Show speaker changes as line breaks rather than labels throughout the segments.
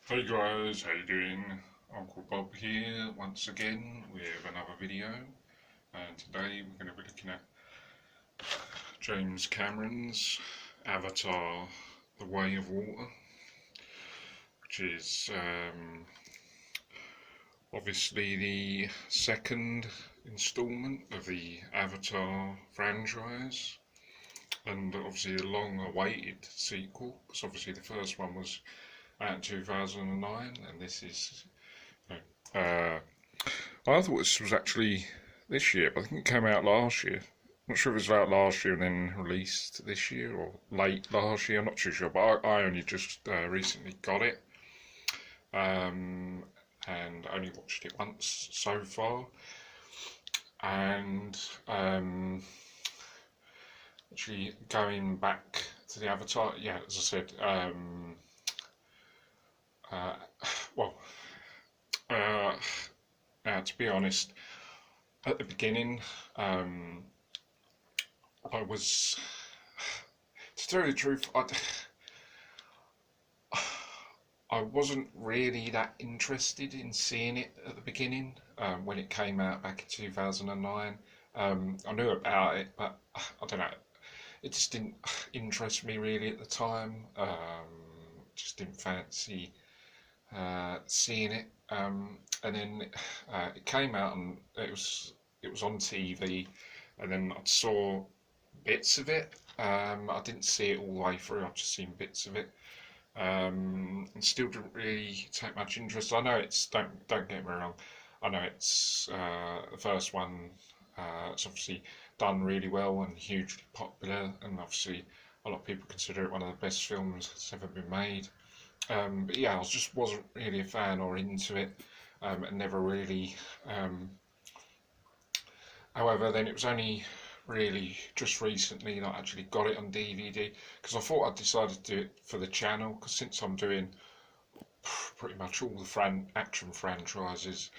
Hey guys, how you doing? Uncle Bob here once again with another video, and today we're going to be looking at James Cameron's Avatar: The Way of Water, which is obviously the second instalment of the Avatar franchise, and obviously a long-awaited sequel, because obviously the first one was out in 2009, and this is I thought this was actually this year, but I think it came out last year. I'm not sure if it was out last year and then released this year or late last year. I'm not too sure, but I only just recently got it, um, and only watched it once so far. And actually going back to the Avatar, yeah, as I said, uh, well, uh, to be honest, at the beginning, I was, to tell you the truth, I wasn't really that interested in seeing it at the beginning when it came out back in 2009. I knew about it, but I don't know, it just didn't interest me really at the time. Just didn't fancy seeing it. And then it came out and it was on TV, and then I saw bits of it. I didn't see it all the way through. I've just seen bits of it, and still didn't really take much interest. I know it's don't get me wrong. I know it's the first one. It's obviously done really well and hugely popular, and obviously a lot of people consider it one of the best films that's ever been made. But yeah, I just wasn't really a fan or into it, and never really. However, then it was only really just recently that I actually got it on DVD, because I thought I'd decided to do it for the channel, because since I'm doing pretty much all the action franchises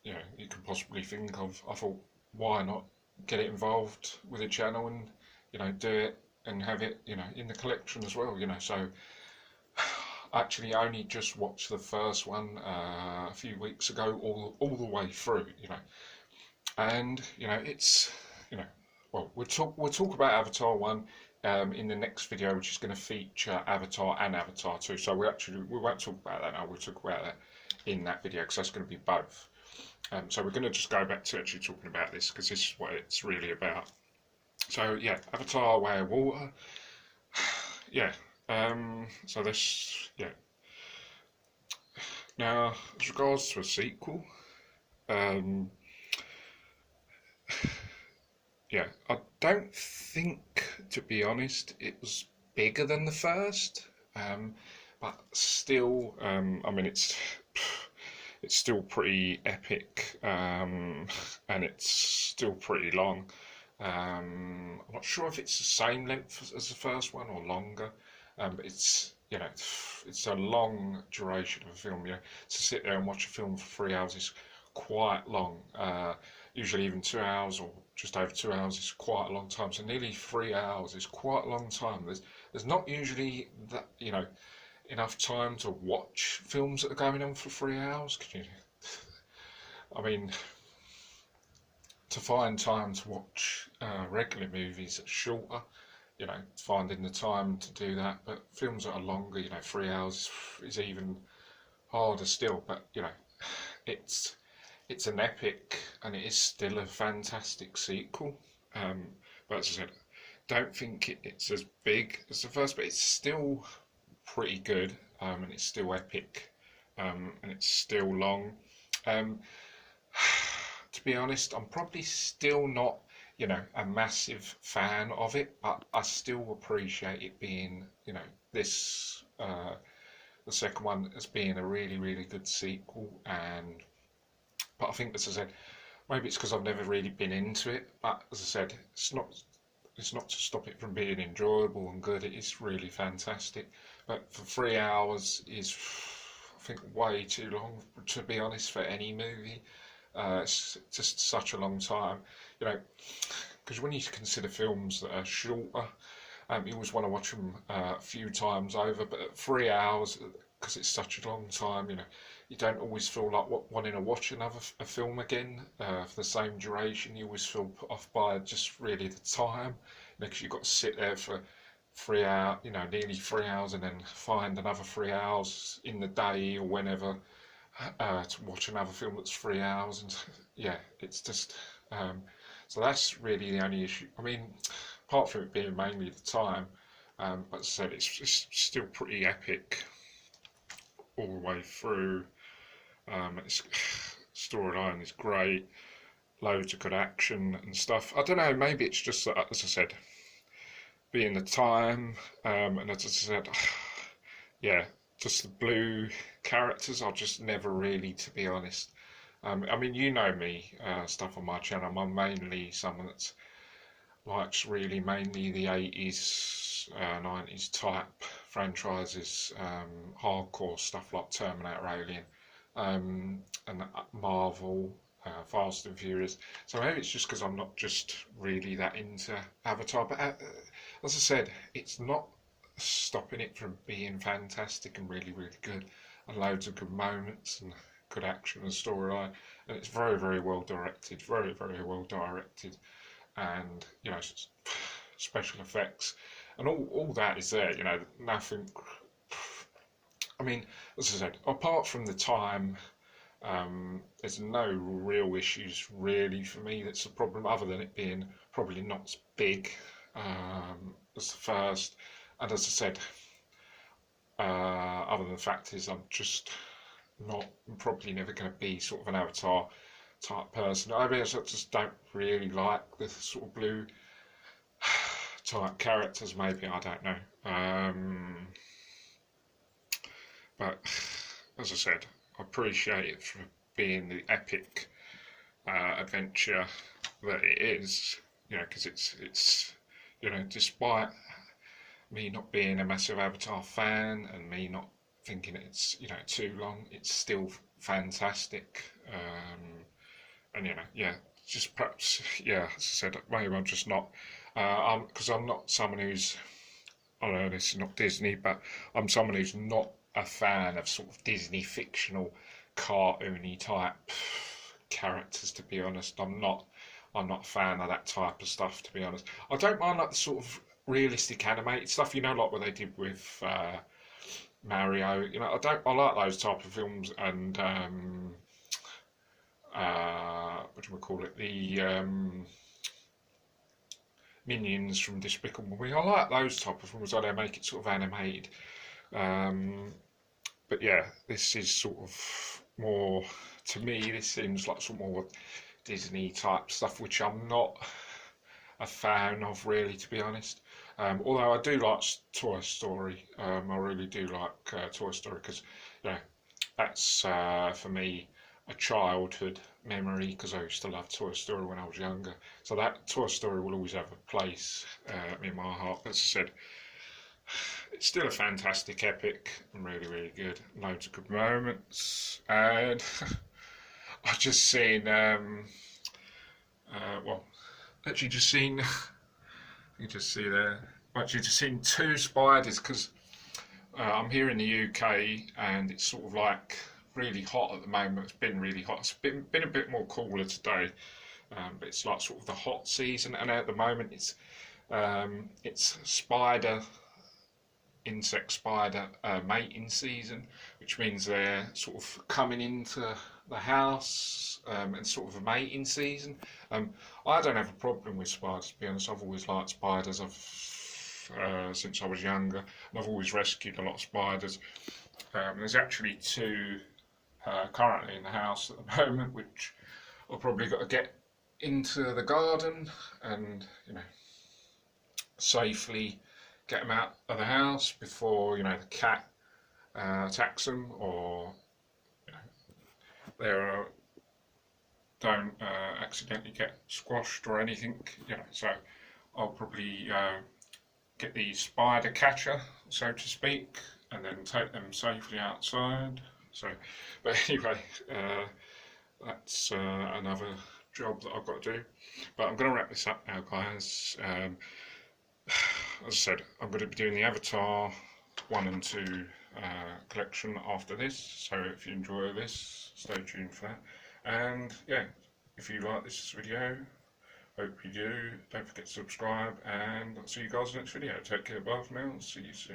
you can possibly think of, I thought, why not get it involved with the channel and do it and have it in the collection as well. So I actually only just watched the first one a few weeks ago, all the way through. And it's well, we'll talk about Avatar 1 in the next video, which is going to feature Avatar and Avatar 2. So we won't talk about that now. We'll talk about that in that video, because that's going to be both. So we're going to just go back to actually talking about this, because this is what it's really about. So yeah, Avatar: Way of Water. Yeah. So this, yeah. Now, as regards to a sequel, um, yeah, I don't think, to be honest, it was bigger than the first, but still, I mean, it's still pretty epic, and it's still pretty long. I'm not sure if it's the same length as the first one or longer, but it's a long duration of a film. To sit there and watch a film for 3 hours is quite long. Usually even 2 hours or just over 2 hours is quite a long time. So nearly 3 hours is quite a long time. There's not usually that enough time to watch films that are going on for 3 hours. I mean, to find time to watch regular movies that's shorter, finding the time to do that. But films that are longer, 3 hours is even harder still. But it's an epic, and it is still a fantastic sequel. But as I said, don't think it's as big as the first, but it's still pretty good, and it's still epic, and it's still long. Um, to be honest, I'm probably still not, a massive fan of it, but I still appreciate it being, this, the second one as being a really, really good sequel. But I think, as I said, maybe it's because I've never really been into it, but as I said, it's not to stop it from being enjoyable and good. It is really fantastic, but for 3 hours is, I think, way too long, to be honest, for any movie. It's just such a long time, because when you consider films that are shorter, you always want to watch them a few times over. But at 3 hours, because it's such a long time, you don't always feel like wanting to watch a film again for the same duration. You always feel put off by just really the time, because you've got to sit there for 3 hours, nearly 3 hours, and then find another 3 hours in the day or whenever to watch another film that's 3 hours, and yeah, it's just so that's really the only issue. I mean, apart from it being mainly the time, but as I said, it's still pretty epic all the way through. Its storyline is great, loads of good action and stuff. I don't know, maybe it's just that, as I said, being the time, and as I said, yeah, just the blue characters are just never really, to be honest. I mean, you know me, stuff on my channel. I'm mainly someone that likes really mainly the 80s, 90s type franchises, hardcore stuff like Terminator, Alien, and Marvel, Fast and Furious. So maybe it's just because I'm not just really that into Avatar. But as I said, it's not stopping it from being fantastic and really, really good, and loads of good moments and good action and storyline. And it's very, very well directed, very, very well directed, and special effects and all that is there. Nothing. I mean, as I said, apart from the time, there's no real issues really for me that's a problem, other than it being probably not as big as the first. And as I said, other than the fact is I'm just not, I'm probably never going to be sort of an Avatar type person. I just don't really like the sort of blue type characters, maybe, I don't know. But as I said, I appreciate it for being the epic adventure that it is, because it's despite me not being a massive Avatar fan and me not thinking it's too long, it's still fantastic. And yeah, just perhaps, yeah, as I said, maybe I'm just not, because I'm not someone who's, I know this is not Disney, but I'm someone who's not a fan of sort of Disney fictional, cartoony type characters. To be honest, I'm not a fan of that type of stuff. To be honest, I don't mind like the sort of realistic animated stuff. Like what they did with Mario. I like those type of films, and what do we call it? The Minions from Despicable Me. I like those type of films where they make it sort of animated. But yeah, this is sort of more, to me, this seems like some more Disney type stuff, which I'm not a fan of really, to be honest. Although I do like Toy Story. I really do like Toy Story, because that's for me a childhood memory, because I used to love Toy Story when I was younger. So that Toy Story will always have a place in my heart. As I said, it's still a fantastic epic and really, really good. Loads of good moments. And I've just seen, actually just seen, you just see there, actually just seen 2 spiders, because I'm here in the UK and it's sort of like really hot at the moment. It's been really hot. It's been a bit more cooler today, but it's like sort of the hot season, and at the moment it's insect spider mating season, which means they're sort of coming into the house, and sort of a mating season. I don't have a problem with spiders, to be honest. I've always liked spiders. Since I was younger, and I've always rescued a lot of spiders. There's actually 2 currently in the house at the moment, which I've probably got to get into the garden and safely get them out of the house before the cat attacks them, or they don't accidentally get squashed or anything. So I'll probably get the spider catcher, so to speak, and then take them safely outside. So, but anyway, that's another job that I've got to do. But I'm going to wrap this up now, guys. As I said, I'm going to be doing the Avatar 1 and 2 collection after this, so if you enjoy this, stay tuned for that. And yeah, if you like this video, hope you do, don't forget to subscribe, and I'll see you guys in the next video. Take care, bye for now, see you soon.